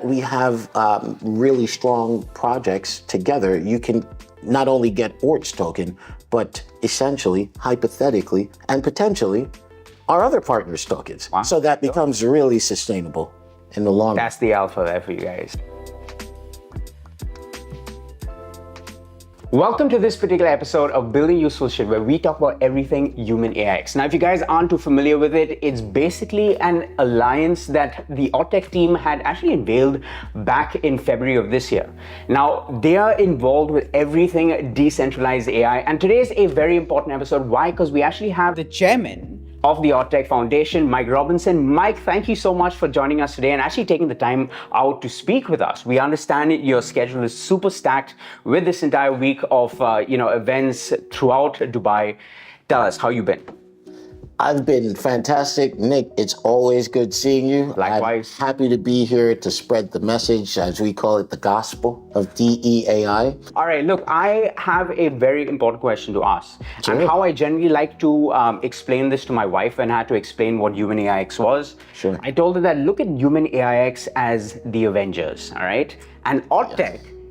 we have really strong projects together, you can not only get OORT's token, but essentially, hypothetically, and potentially our other partners' tokens. Wow. So that becomes really sustainable in the long run. That's the alpha there for you guys. Welcome to this particular episode of Building Useful Shit, where we talk about everything HumanAIx. Now, if you guys aren't too familiar with it, it's basically an alliance that the OORT team had actually unveiled back in February of this year. Now, they are involved with everything decentralized AI, and today is a very important episode. Why? Because we actually have the chairman of the OORT Foundation, Mike Robinson. Mike, thank you so much for joining us today and actually taking the time out to speak with us. We understand your schedule is super stacked with this entire week of events throughout Dubai. Tell us, how you been? I've been fantastic. Nick, it's always good seeing you. Likewise. I'm happy to be here to spread the message, as we call it, the gospel of DEAI. All right, look, I have a very important question to ask. Sure. And how I generally like to explain this to my wife when I had to explain what HumanAIx was. Sure. I told her that look at HumanAIx as the Avengers, all right? And OORT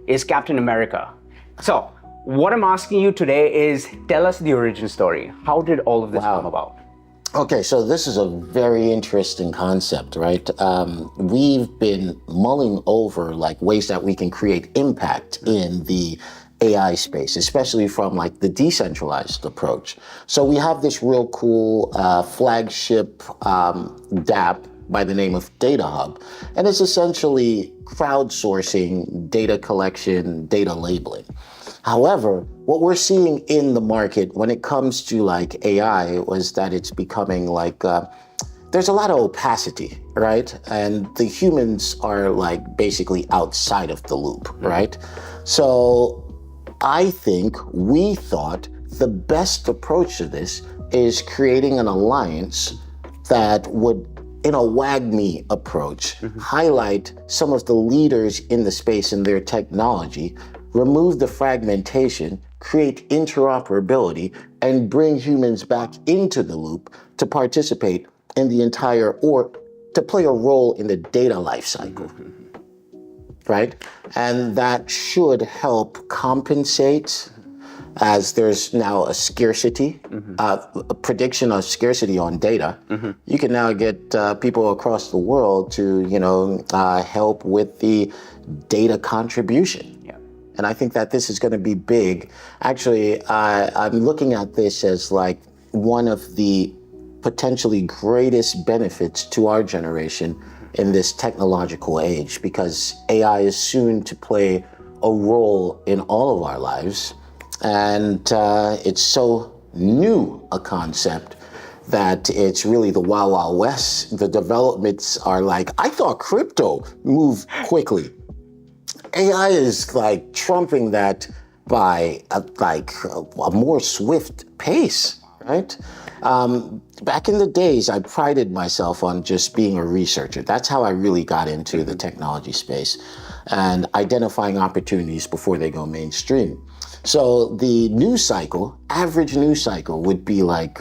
is Captain America. So what I'm asking you today is, tell us the origin story. How did all of this come about? Okay, so this is a very interesting concept, right? We've been mulling over like ways that we can create impact in the AI space, especially from like the decentralized approach. So we have this real cool flagship DApp by the name of DataHub, and it's essentially crowdsourcing data collection, data labeling. However, what we're seeing in the market when it comes to like AI was that it's becoming like, there's a lot of opacity, right? And the humans are like basically outside of the loop, right? So we thought the best approach to this is creating an alliance that would, in a WAGMI approach, highlight some of the leaders in the space and their technology, remove the fragmentation, create interoperability, and bring humans back into the loop to participate in the entire, or to play a role in the data lifecycle, right? And that should help compensate, as there's now a scarcity, a prediction of scarcity on data. You can now get people across the world to, help with the data contribution. And I think that this is going to be big. Actually, I'm looking at this as like one of the potentially greatest benefits to our generation in this technological age, because AI is soon to play a role in all of our lives. And it's so new a concept that it's really the Wild Wild West. The developments are like, I thought crypto moved quickly. AI is like trumping that by a more swift pace, right? Back in the days, I prided myself on just being a researcher. That's how I really got into the technology space and identifying opportunities before they go mainstream. So the news cycle, average news cycle would be like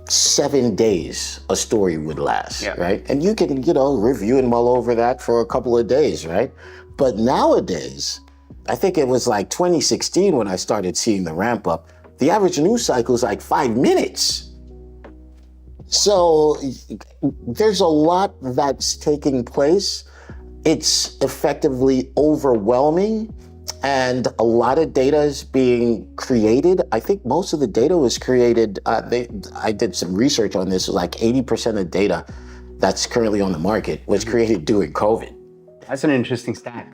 7 days a story would last, right? And you can, review and mull over that for a couple of days, right? But nowadays, I think it was like 2016 when I started seeing the ramp up, the average news cycle is like 5 minutes. So there's a lot that's taking place. It's effectively overwhelming, and a lot of data is being created. I think most of the data was created, I did some research on this, like 80% of data that's currently on the market was created during COVID. That's an interesting stat.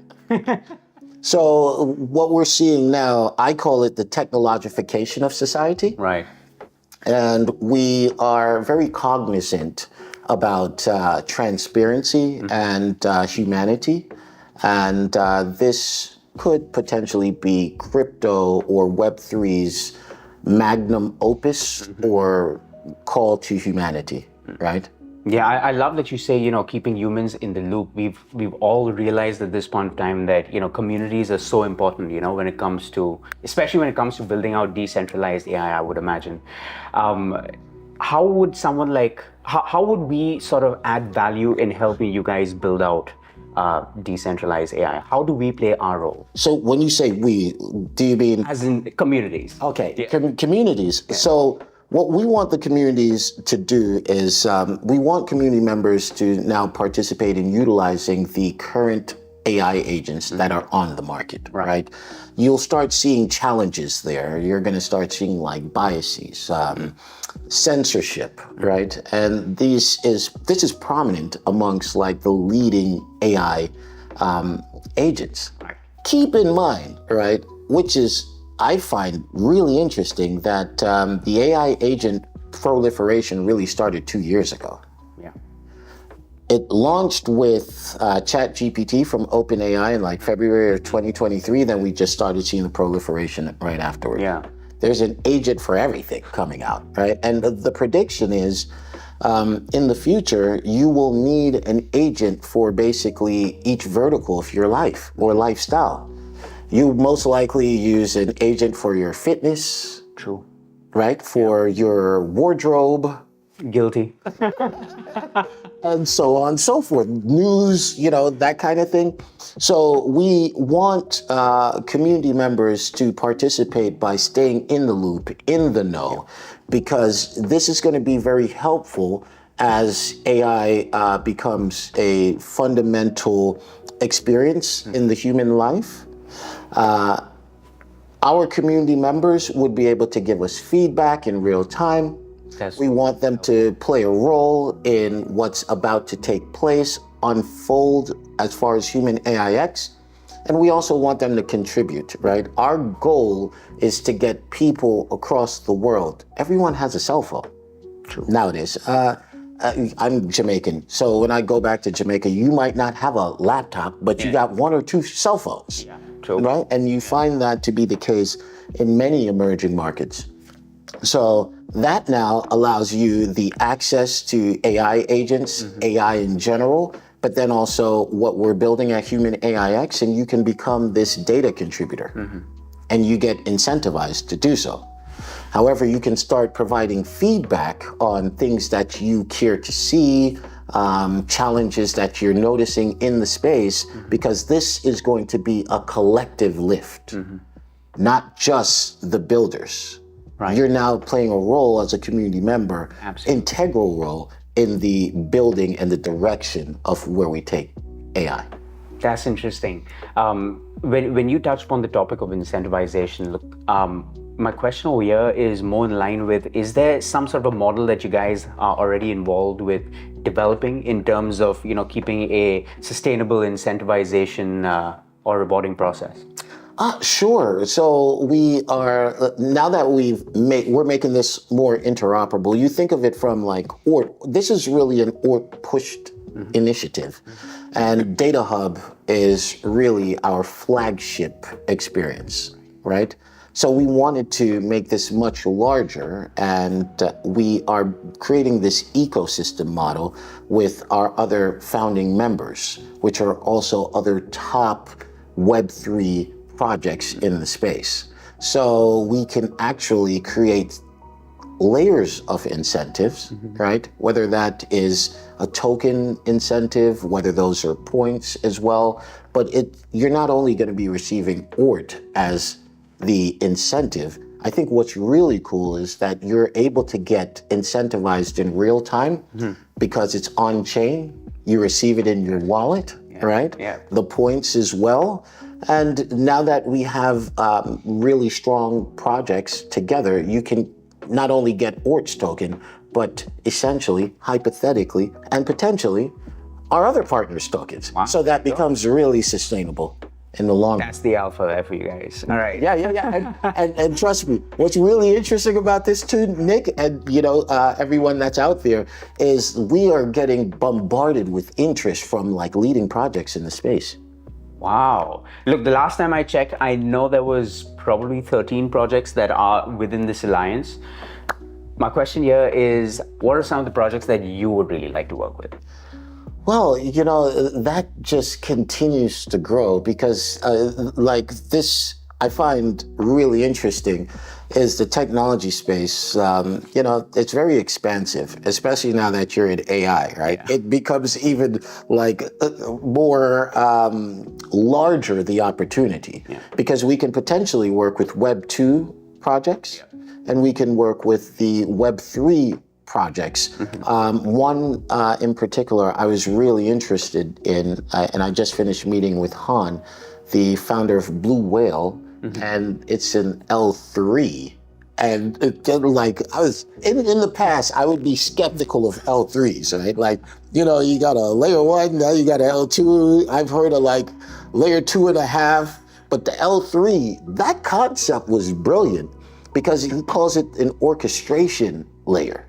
So what we're seeing now, I call it the technologification of society. Right. And we are very cognizant about transparency and humanity. And this could potentially be crypto or Web3's magnum opus or call to humanity, right? Yeah, I love that you say, keeping humans in the loop. We've all realized at this point of time that, communities are so important, when it comes to, especially when it comes to building out decentralized AI, I would imagine. How would someone how would we sort of add value in helping you guys build out decentralized AI? How do we play our role? So when you say we, do you mean? As in communities. Okay, communities. Yeah. So what we want the communities to do is we want community members to now participate in utilizing the current AI agents that are on the market, right? You'll start seeing challenges there. You're going to start seeing like biases, censorship, right? And this is prominent amongst like the leading AI agents. Right. Keep in mind, right, which is I find really interesting that the AI agent proliferation really started 2 years ago. Yeah. It launched with ChatGPT from OpenAI in like February of 2023. Then we just started seeing the proliferation right afterward. Yeah. There's an agent for everything coming out, right? And the prediction is in the future, you will need an agent for basically each vertical of your life or lifestyle. You most likely use an agent for your fitness. True. Right? For your wardrobe. Guilty. And so on and so forth. News, that kind of thing. So we want community members to participate by staying in the loop, in the know, because this is going to be very helpful as AI becomes a fundamental experience in the human life. Our community members would be able to give us feedback in real time. We want them to play a role in what's about to take place, unfold as far as HumanAIx. And we also want them to contribute, right? Our goal is to get people across the world. Everyone has a cell phone nowadays. I'm Jamaican, so when I go back to Jamaica, you might not have a laptop, but you got 1 or 2 cell phones, right? And you find that to be the case in many emerging markets. So that now allows you the access to AI agents, AI in general, but then also what we're building at HumanAIx, and you can become this data contributor, and you get incentivized to do so. However, you can start providing feedback on things that you care to see, challenges that you're noticing in the space, because this is going to be a collective lift, not just the builders. Right. You're now playing a role as a community member, integral role in the building and the direction of where we take AI. That's interesting. When you touched upon the topic of incentivization, look, my question over here is more in line with, is there some sort of a model that you guys are already involved with developing in terms of, keeping a sustainable incentivization or rewarding process? Sure. So we are, now that we're making this more interoperable, you think of it from like OORT. This is really an OORT pushed initiative. And DataHub is really our flagship experience, right? So we wanted to make this much larger, and we are creating this ecosystem model with our other founding members, which are also other top Web3 projects in the space. So we can actually create layers of incentives, right? Whether that is a token incentive, whether those are points as well. But you're not only going to be receiving OORT as the incentive. I think what's really cool is that you're able to get incentivized in real time because it's on chain. You receive it in your wallet, right? Yeah. The points as well. And now that we have really strong projects together, you can not only get OORT's token, but essentially, hypothetically, and potentially our other partners' tokens. Wow. So that becomes really sustainable in the long run. That's the alpha there for you guys. All right. Yeah. And trust me, what's really interesting about this too, Nick, and everyone that's out there, is we are getting bombarded with interest from like leading projects in the space. Wow. Look, the last time I checked, I know there was probably 13 projects that are within this alliance. My question here is, what are some of the projects that you would really like to work with? Well, that just continues to grow because like this, I find really interesting is the technology space. It's very expansive, especially now that you're in AI, right? Yeah. It becomes even like more larger, the opportunity, because we can potentially work with Web 2 projects, and we can work with the Web 3 projects. One in particular I was really interested in, and I just finished meeting with Han, the founder of Blue Whale, and it's an L3. And like I was in the past, I would be skeptical of L3s, right? Like, you got a layer 1, now you got an L2. I've heard of like layer 2.5, but the L3, that concept was brilliant because he calls it an orchestration layer.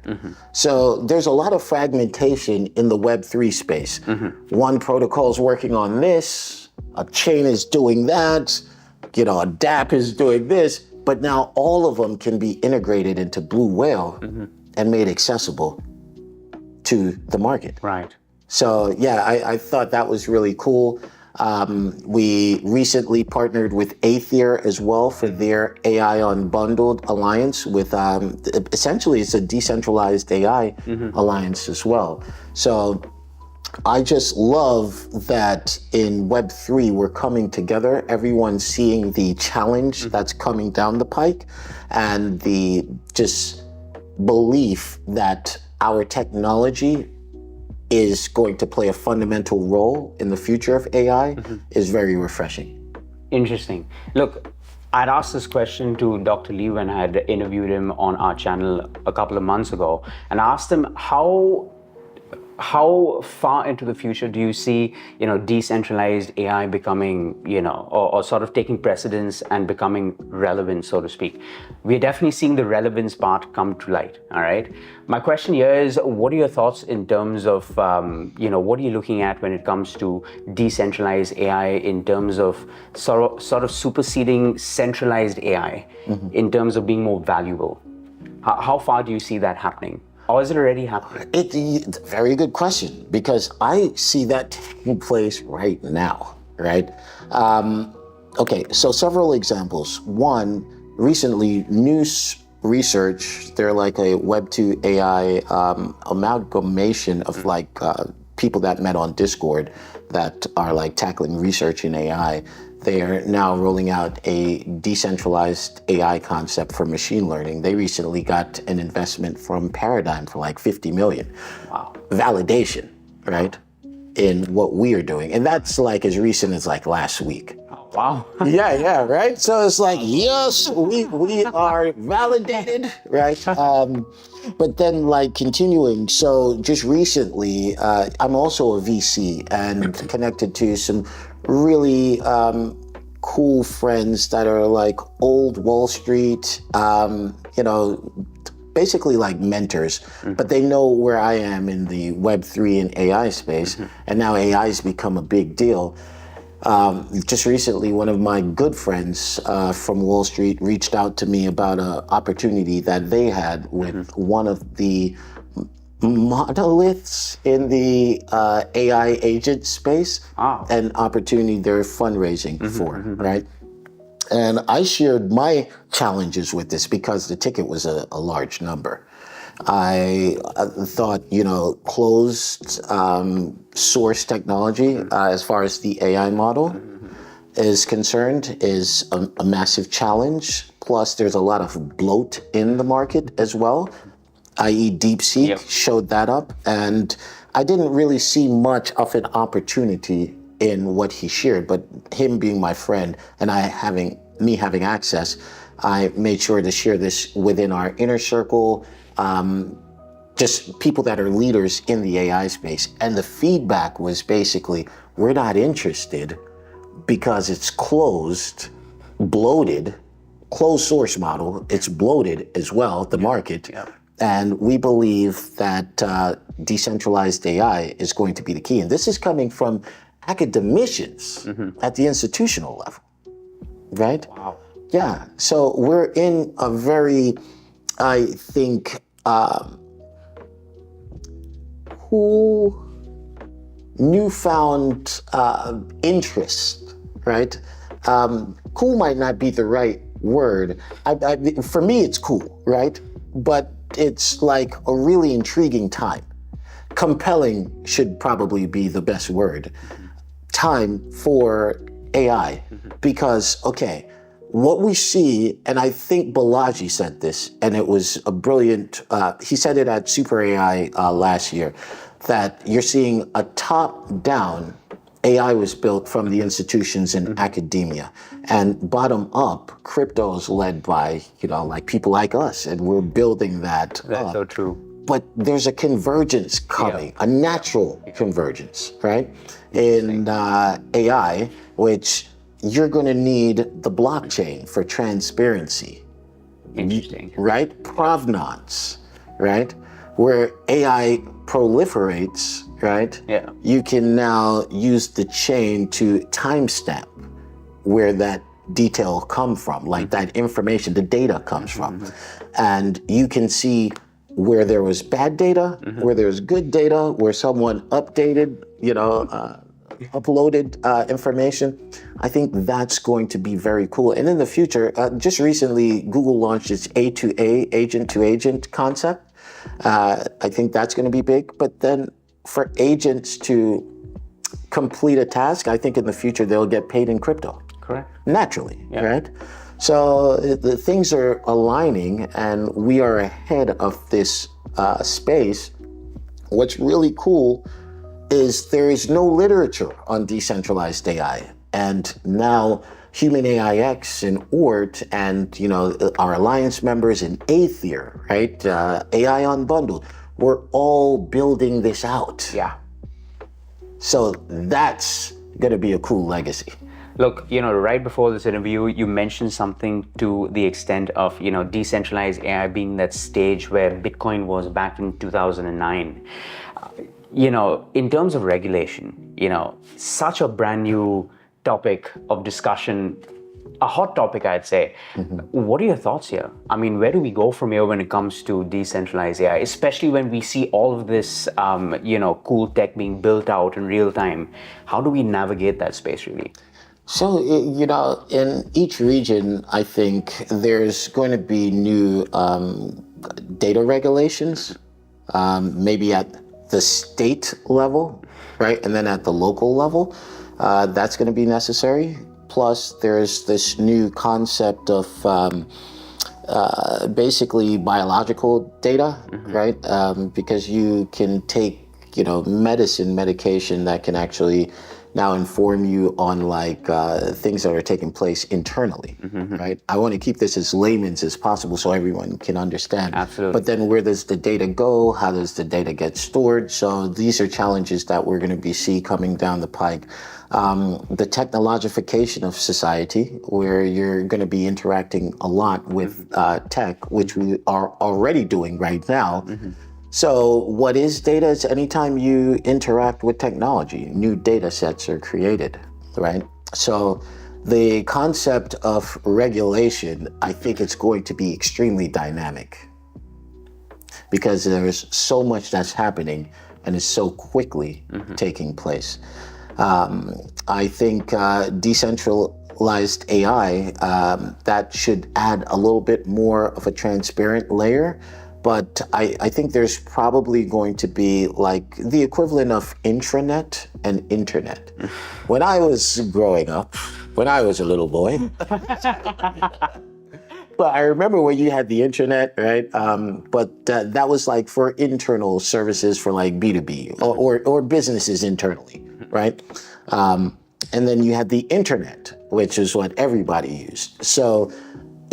So there's a lot of fragmentation in the Web3 space. One protocol is working on this, a chain is doing that, a dApp is doing this, but now all of them can be integrated into Blue Whale and made accessible to the market. Right. So yeah, I thought that was really cool. We recently partnered with Aether as well for their AI Unbundled alliance with, essentially it's a decentralized AI alliance as well. So I just love that in Web3 we're coming together, everyone's seeing the challenge that's coming down the pike, and the just belief that our technology is going to play a fundamental role in the future of AI is very refreshing. Interesting. Look, I'd asked this question to Dr. Lee when I had interviewed him on our channel a couple of months ago, and I asked him how far into the future do you see, decentralized AI becoming, or sort of taking precedence and becoming relevant, so to speak? We're definitely seeing the relevance part come to light, all right? My question here is, what are your thoughts in terms of, what are you looking at when it comes to decentralized AI in terms of sort of superseding centralized AI in terms of being more valuable? How far do you see that happening? Or is it already happening? It's a very good question, because I see that taking place right now, right? Okay, so several examples. One, recently, News Research, they're like a Web 2 AI amalgamation of like people that met on Discord that are like tackling research in AI. They are now rolling out a decentralized AI concept for machine learning. They recently got an investment from Paradigm for like 50 million. Wow. Validation, right? In what we are doing. And that's like as recent as like last week. Oh, wow. Yeah, right? So it's like, yes, we are validated, right? But then like continuing, so just recently, I'm also a VC and connected to some really cool friends that are like old Wall Street, basically like mentors, but they know where I am in the Web3 and AI space, and now AI has become a big deal. Just recently, one of my good friends from Wall Street reached out to me about an opportunity that they had with one of the monoliths in the AI agent space, an opportunity they're fundraising for, right? And I shared my challenges with this because the ticket was a large number. I thought, closed source technology, as far as the AI model is concerned, is a massive challenge. Plus, there's a lot of bloat in the market as well, i.e. DeepSeek showed that up. And I didn't really see much of an opportunity in what he shared, but him being my friend and me having access, I made sure to share this within our inner circle, just people that are leaders in the AI space. And the feedback was basically, we're not interested because it's closed, bloated, closed source model, it's bloated as well, the market. And we believe that decentralized AI is going to be the key. And this is coming from academicians at the institutional level, right? Wow. Yeah, so we're in a very, I think, cool, newfound interest, right? Cool might not be the right word. For me, it's cool, right? But it's like a really intriguing time. Compelling should probably be the best word. Time for AI, because, okay, what we see, and I think Balaji said this, and it was a brilliant, he said it at Super AI last year, that you're seeing a top-down AI was built from the institutions in academia, and bottom up, crypto is led by, like people like us, and we're building that That's up. so true. But there's a convergence coming, a natural convergence, right? In AI, which you're going to need the blockchain for transparency. Interesting. Right? Provenance, right? Where AI proliferates, right? Yeah. You can now use the chain to timestamp where that detail come from, like that information, the data comes from. And you can see where there was bad data, where there was good data, where someone updated, uploaded information. I think that's going to be very cool. And in the future, just recently, Google launched its A2A, agent-to-agent concept. I think that's going to be big. But then for agents to complete a task, I think in the future they'll get paid in crypto. Correct. Naturally, right? So the things are aligning, and we are ahead of this space. What's really cool is there is no literature on decentralized AI, and now HumanAIx and OORT and our alliance members in Aether, right? AI Unbundled, we're all building this out. Yeah. So that's going to be a cool legacy. Look, right before this interview, you mentioned something to the extent of, decentralized AI being that stage where Bitcoin was back in 2009. In terms of regulation, such a brand new topic of discussion, a hot topic, I'd say. What are your thoughts here? I mean, where do we go from here when it comes to decentralized AI, especially when we see all of this, cool tech being built out in real time? How do we navigate that space, really? So, in each region, I think there's going to be new data regulations, maybe at the state level, right? And then at the local level, that's going to be necessary. Plus, there's this new concept of basically biological data, right? Because you can take, medication that can actually now inform you on things that are taking place internally, right? I want to keep this as layman's as possible so everyone can understand. Absolutely. But then where does the data go? How does the data get stored? So these are challenges that we're going to see coming down the pike. The technologification of society, where you're going to be interacting a lot with tech, which we are already doing right now. So what is data? It's anytime you interact with technology, new data sets are created, right? So the concept of regulation, I think it's going to be extremely dynamic because there's so much that's happening and is so quickly taking place. I think decentralized AI, that should add a little bit more of a transparent layer. But I think there's probably going to be like the equivalent of intranet and internet. When I was growing up, when I was a little boy, but I remember when you had the internet, right? But that was like for internal services for like B2B or businesses internally, right? And then you had the internet, which is what everybody used. So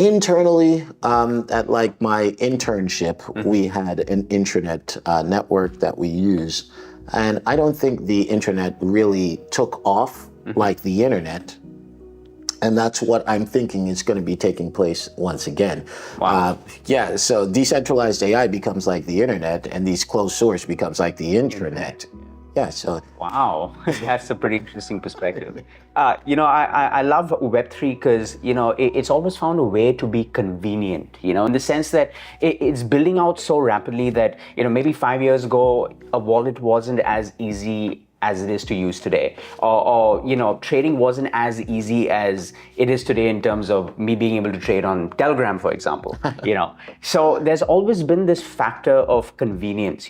internally, at like my internship, we had an intranet network that we use. And I don't think the internet really took off like the internet. And that's what I'm thinking is going to be taking place once again. Wow. So decentralized AI becomes like the internet, and these closed source becomes like the intranet. Yeah, so. Wow, that's a pretty interesting perspective. I love Web3 because, it's always found a way to be convenient, in the sense that it's building out so rapidly that, maybe 5 years ago, a wallet wasn't as easy as it is to use today, or trading wasn't as easy as it is today in terms of me being able to trade on Telegram, for example. So there's always been this factor of convenience.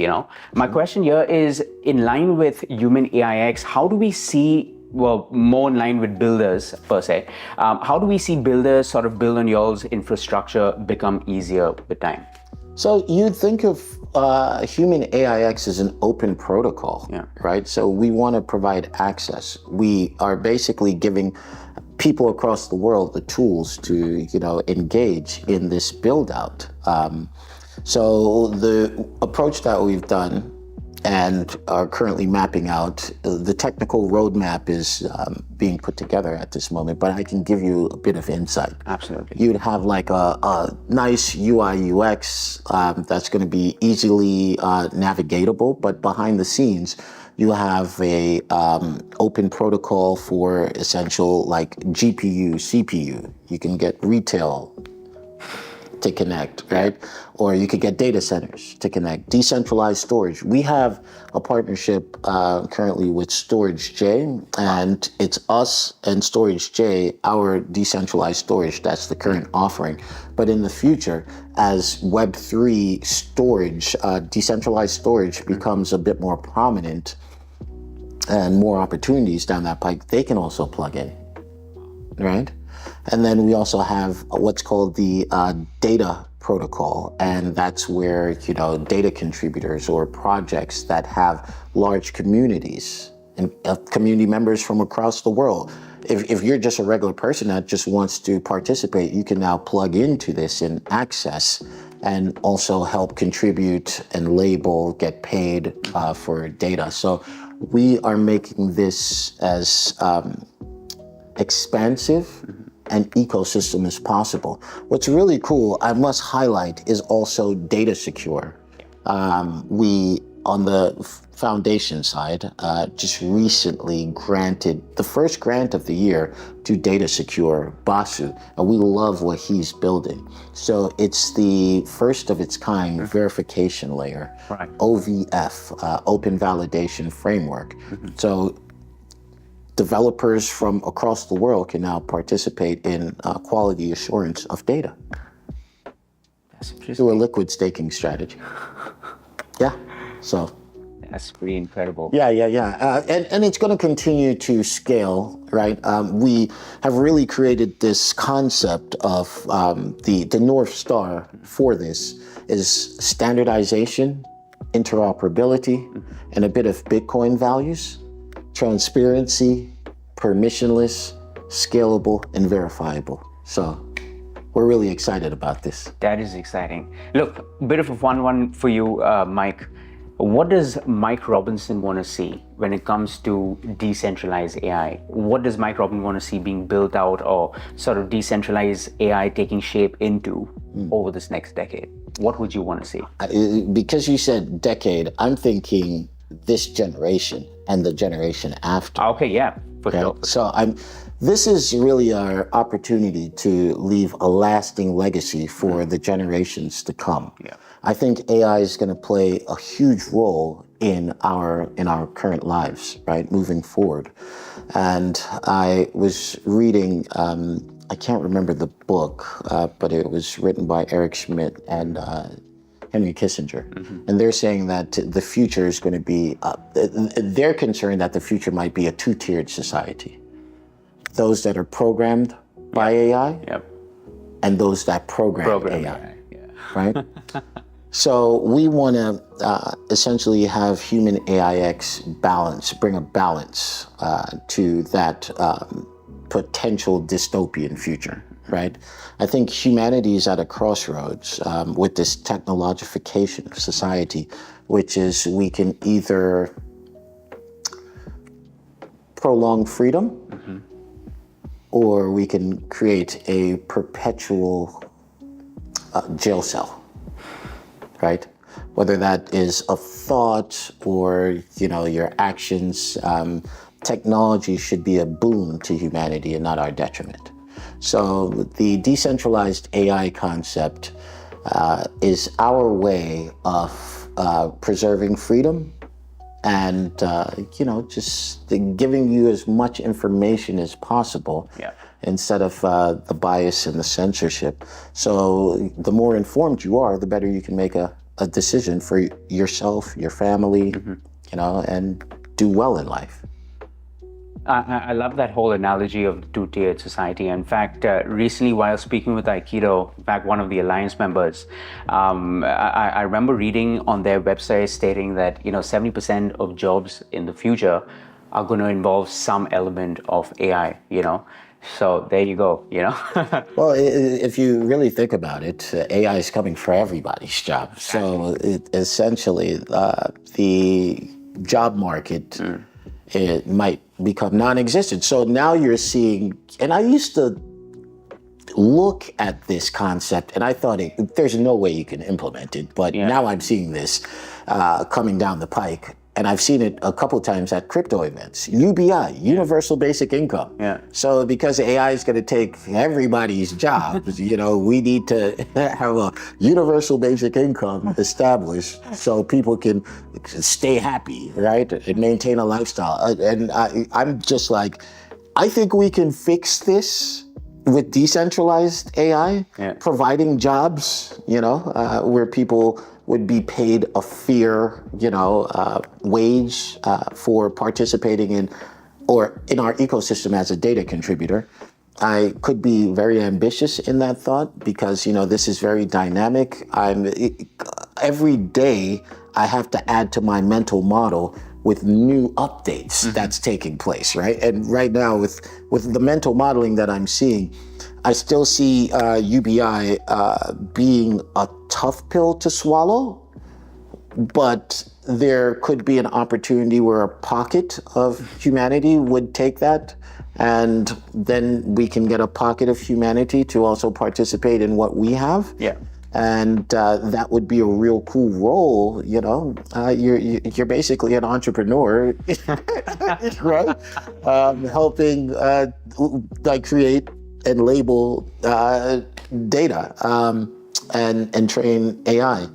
My question here is, in line with HumanAIx, how do we see, well, more in line with builders per se, how do we see builders sort of build on y'all's infrastructure become easier with time? So you'd think of HumanAIx as an open protocol, right? So we want to provide access. We are basically giving people across the world the tools to, engage in this build out. So the approach that we've done and are currently mapping out, the technical roadmap is being put together at this moment, but I can give you a bit of insight. Absolutely. You'd have like a nice UI UX that's going to be easily navigatable, but behind the scenes, you have a open protocol for essential like GPU, CPU. You can get retail to connect, right? Or you could get data centers to connect. Decentralized storage. We have a partnership currently with StorageJ, and it's us and StorageJ, our decentralized storage. That's the current offering. But in the future, as Web3 storage, decentralized storage becomes a bit more prominent and more opportunities down that pike, they can also plug in, right? And then we also have what's called the data protocol, and that's where, data contributors or projects that have large communities and community members from across the world. If you're just a regular person that just wants to participate, you can now plug into this and access and also help contribute and label, get paid for data. So we are making this as expansive and ecosystem as possible. What's really cool, I must highlight, is also data secure. We, on the foundation side, just recently granted the first grant of the year to Data Secure Basu, and we love what he's building. So it's the first of its kind verification layer, right. OVF, Open Validation Framework. So developers from across the world can now participate in quality assurance of data through a liquid staking strategy. So that's pretty incredible. And it's going to continue to scale, right? We have really created this concept of the North Star for this is standardization, interoperability, and a bit of Bitcoin values. Transparency, permissionless, scalable, and verifiable. So we're really excited about this. That is exciting. Look, a bit of a fun one for you, Mike. What does Mike Robinson want to see when it comes to decentralized AI? What does Mike Robinson want to see being built out, or sort of decentralized AI taking shape into over this next decade? What would you want to see? Because you said decade, I'm thinking this generation and the generation after. Okay, yeah, for sure. So this is really our opportunity to leave a lasting legacy for the generations to come. Yeah. I think AI is going to play a huge role in our current lives, right, moving forward. And I was reading, I can't remember the book, but it was written by Eric Schmidt and Henry Kissinger. And they're saying that the future is going to be, they're concerned that the future might be a two-tiered society. Those that are programmed by AI and those that program AI. Right? So we want to essentially have HumanAIx balance, bring a balance to that potential dystopian future. Right? I think humanity is at a crossroads with this technologification of society, which is we can either prolong freedom or we can create a perpetual jail cell, right? Whether that is a thought or, your actions, technology should be a boon to humanity and not our detriment. So the decentralized AI concept is our way of preserving freedom and just giving you as much information as possible. Yeah. Instead of the bias and the censorship. So the more informed you are, the better you can make a decision for yourself, your family, and do well in life. I love that whole analogy of the two-tiered society. In fact, recently while speaking with Aikido, in fact, one of the Alliance members, I remember reading on their website stating that 70% of jobs in the future are going to involve some element of AI, So there you go, Well, if you really think about it, AI is coming for everybody's job. Exactly. So essentially, the job market, it might become non-existent. So now you're seeing, and I used to look at this concept and I thought there's no way you can implement it, but now I'm seeing this coming down the pike. And I've seen it a couple of times at crypto events. UBI, Universal Basic Income. Yeah. So because AI is going to take everybody's jobs, we need to have a universal basic income established so people can stay happy, right? And maintain a lifestyle. And I'm just like, I think we can fix this with decentralized AI, providing jobs, where people would be paid a fair, wage for participating in our ecosystem as a data contributor. I could be very ambitious in that thought because, this is very dynamic. Every day I have to add to my mental model with new updates that's taking place, right? And right now with the mental modeling that I'm seeing, I still see UBI being a tough pill to swallow, but there could be an opportunity where a pocket of humanity would take that, and then we can get a pocket of humanity to also participate in what we have. Yeah. And that would be a real cool role, You're basically an entrepreneur, right? Helping create and label data and train AI.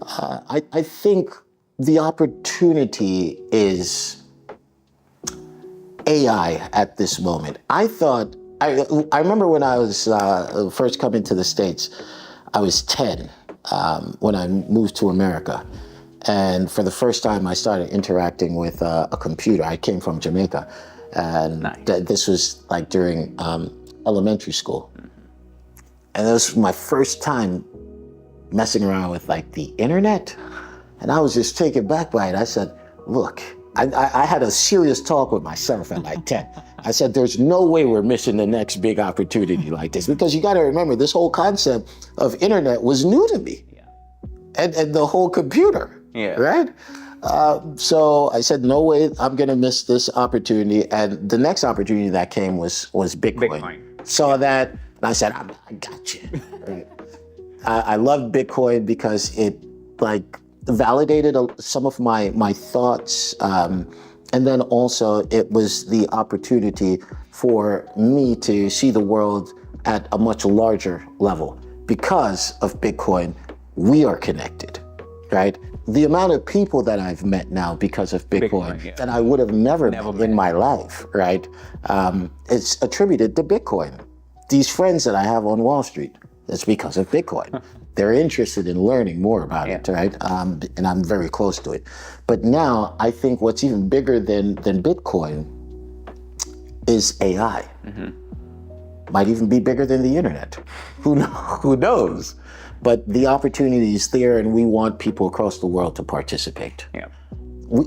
I think the opportunity is AI at this moment. I remember when I was first coming to the States, I was 10 when I moved to America. And for the first time, I started interacting with a computer. I came from Jamaica. And this was like during elementary school. And this was my first time messing around with the internet. And I was just taken back by it. I said, look, I had a serious talk with myself at 10. I said, there's no way we're missing the next big opportunity like this, because you got to remember, this whole concept of internet was new to me. And the whole computer, right? So I said, no way, I'm going to miss this opportunity. And the next opportunity that came was Bitcoin. Saw that, and I said, I got you. Right? I loved Bitcoin because it validated some of my thoughts. And then also it was the opportunity for me to see the world at a much larger level. Because of Bitcoin, we are connected, right? The amount of people that I've met now because of Bitcoin that I would have never met in my life, right? It's attributed to Bitcoin. These friends that I have on Wall Street, it's because of Bitcoin. They're interested in learning more about it, right? And I'm very close to it. But now I think what's even bigger than Bitcoin is AI. Might even be bigger than the internet. Who knows? But the opportunity is there, and we want people across the world to participate. Yeah.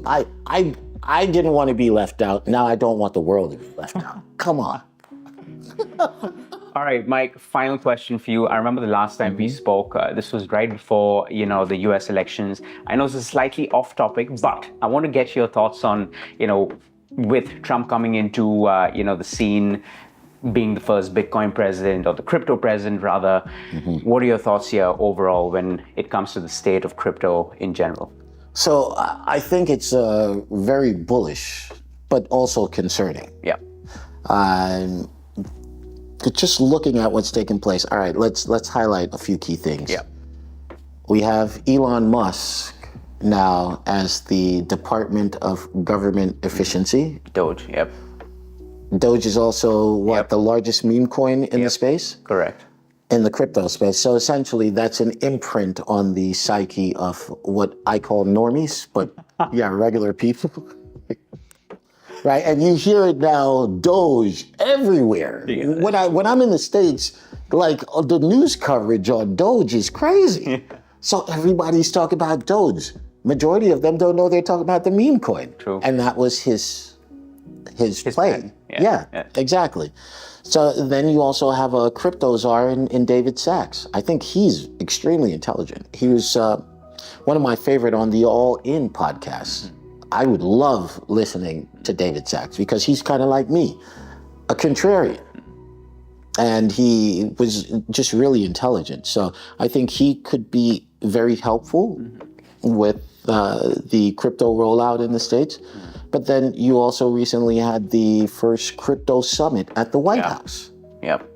I didn't want to be left out. Now I don't want the world to be left out. Come on. All right, Mike, final question for you. I remember the last time we spoke, this was right before, the US elections. I know this is slightly off topic, but I want to get your thoughts on, with Trump coming into, the scene, being the first Bitcoin president, or the crypto president rather. What are your thoughts here overall when it comes to the state of crypto in general? So I think it's very bullish, but also concerning. Yeah. Just looking at what's taking place. All right, let's highlight a few key things. Yeah. We have Elon Musk now as the Department of Government Efficiency. Doge, yep. Doge is also what, Yep. the largest meme coin in the space? Correct. In the crypto space. So essentially that's an imprint on the psyche of what I call normies, but yeah, regular people. Right, and you hear it now, Doge, everywhere. Yeah. When I'm in the States, like the news coverage on Doge is crazy. So everybody's talking about Doge. Majority of them don't know they're talking about the meme coin. True. And that was his play. plan. Yeah. Exactly. So then you also have a crypto czar in David Sachs. I think he's extremely intelligent. He was one of my favorite on the All In podcast. I would love listening to David Sachs because he's kind of like me, a contrarian. And he was just really intelligent. So I think he could be very helpful with the crypto rollout in the States. But then you also recently had the first crypto summit at the White House. Yep.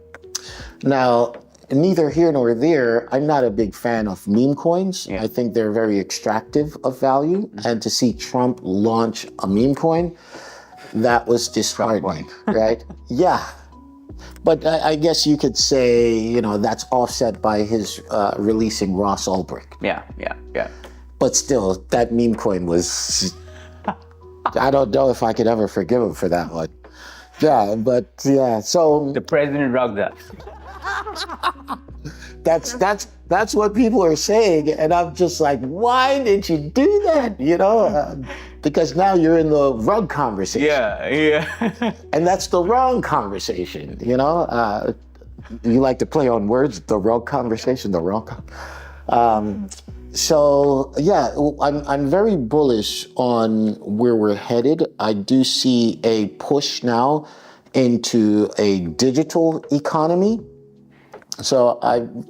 Now, neither here nor there, I'm not a big fan of meme coins. I think they're very extractive of value. And to see Trump launch a meme coin, that was disheartening, right? Yeah. But I guess you could say, you know, that's offset by his releasing Ross Ulbricht. Yeah. But still, that meme coin was, I don't know if I could ever forgive him for that one. Yeah, but yeah, so The president rugged us. that's what people are saying, and I'm just like, why did you do that? You know, because now you're in the rug conversation. Yeah. And that's the wrong conversation. You know, you like to play on words, the rug conversation, the wrong. So yeah, I'm very bullish on where we're headed. I do see a push now into a digital economy. So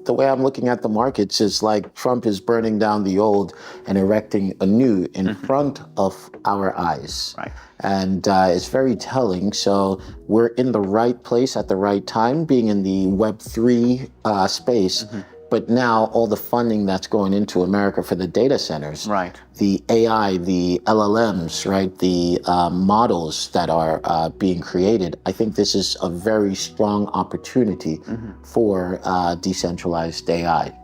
the way I'm looking at the markets is like Trump is burning down the old and erecting a new in front of our eyes. Right. And it's very telling. So we're in the right place at the right time, being in the Web3 space. But now all the funding that's going into America for the data centers, Right. the AI, the LLMs, right, the models that are being created, I think this is a very strong opportunity for decentralized AI.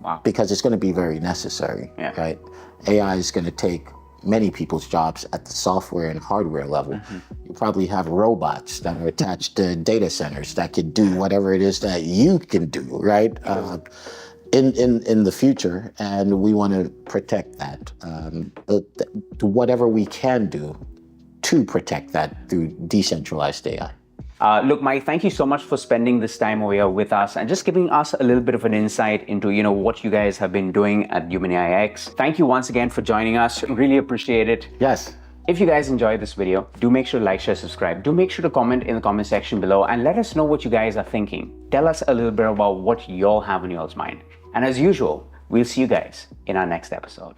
Wow. Because it's going to be very necessary, right? AI is going to take many people's jobs at the software and hardware level. You probably have robots that are attached to data centers that can do whatever it is that you can do, right? In the future, and we want to protect that. Whatever we can do to protect that through decentralized AI. Look, Mike, thank you so much for spending this time over here with us and just giving us a little bit of an insight into, you know, what you guys have been doing at HumanAIx. Thank you once again for joining us. Really appreciate it. Yes. If you guys enjoyed this video, do make sure to like, share, subscribe. Do make sure to comment in the comment section below and let us know what you guys are thinking. Tell us a little bit about what y'all have on y'all's mind. And as usual, we'll see you guys in our next episode.